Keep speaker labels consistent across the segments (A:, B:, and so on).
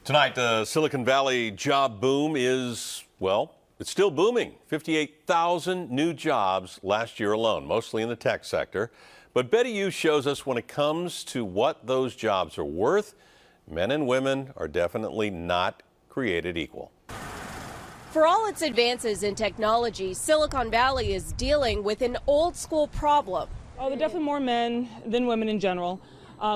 A: Tonight, the Silicon Valley job boom is, well, it's still booming. 58,000 new jobs last year alone, mostly in the tech sector. But Betty Yu shows us when it comes to what those jobs are worth, men and women are definitely not created equal.
B: For all its advances in technology, Silicon Valley is dealing with an old school problem.
C: Oh, there are definitely more men than women in general.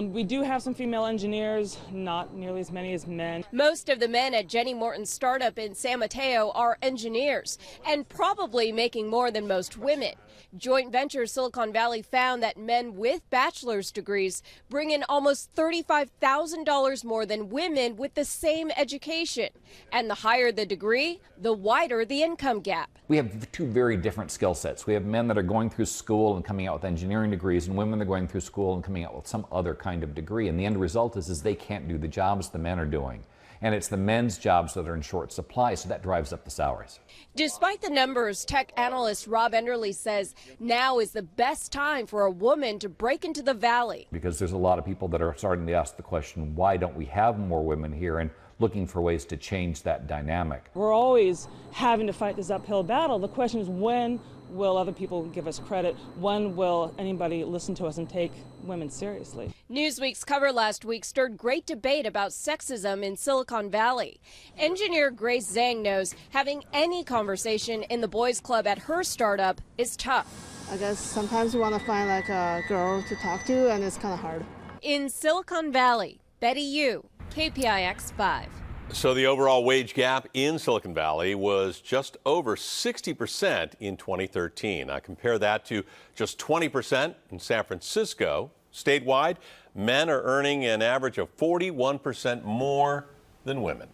C: We do have some female engineers, not nearly as many as men.
B: Most of the men at Jenny Morton's startup in San Mateo are engineers and probably making more than most women. Joint venture Silicon Valley found that men with bachelor's degrees bring in almost $35,000 more than women with the same education. And the higher the degree, the wider the income gap.
D: We have two very different skill sets. We have men that are going through school and coming out with engineering degrees, and women that are going through school and coming out with some other kind of degree. And the end result is they can't do the jobs the men are doing. And it's the men's jobs that are in short supply, so that drives up the salaries.
B: Despite the numbers, tech analyst Rob Enderle says now is the best time for a woman to break into the valley.
D: Because there's a lot of people that are starting to ask the question, why don't we have more women here, and looking for ways to change that dynamic.
C: We're always having to fight this uphill battle. The question is, when will other people give us credit? When will anybody listen to us and take women seriously?
B: Newsweek's cover last week stirred great debate about sexism in Silicon Valley. Engineer Grace Zhang knows having any conversation in the boys' club at her startup is tough.
E: I guess sometimes you want to find like a girl to talk to, and it's kind of hard.
B: In Silicon Valley, Betty Yu, KPIX 5.
A: So the overall wage gap in Silicon Valley was just over 60% in 2013. I compare that to just 20% in San Francisco. Statewide, men are earning an average of 41% more than women.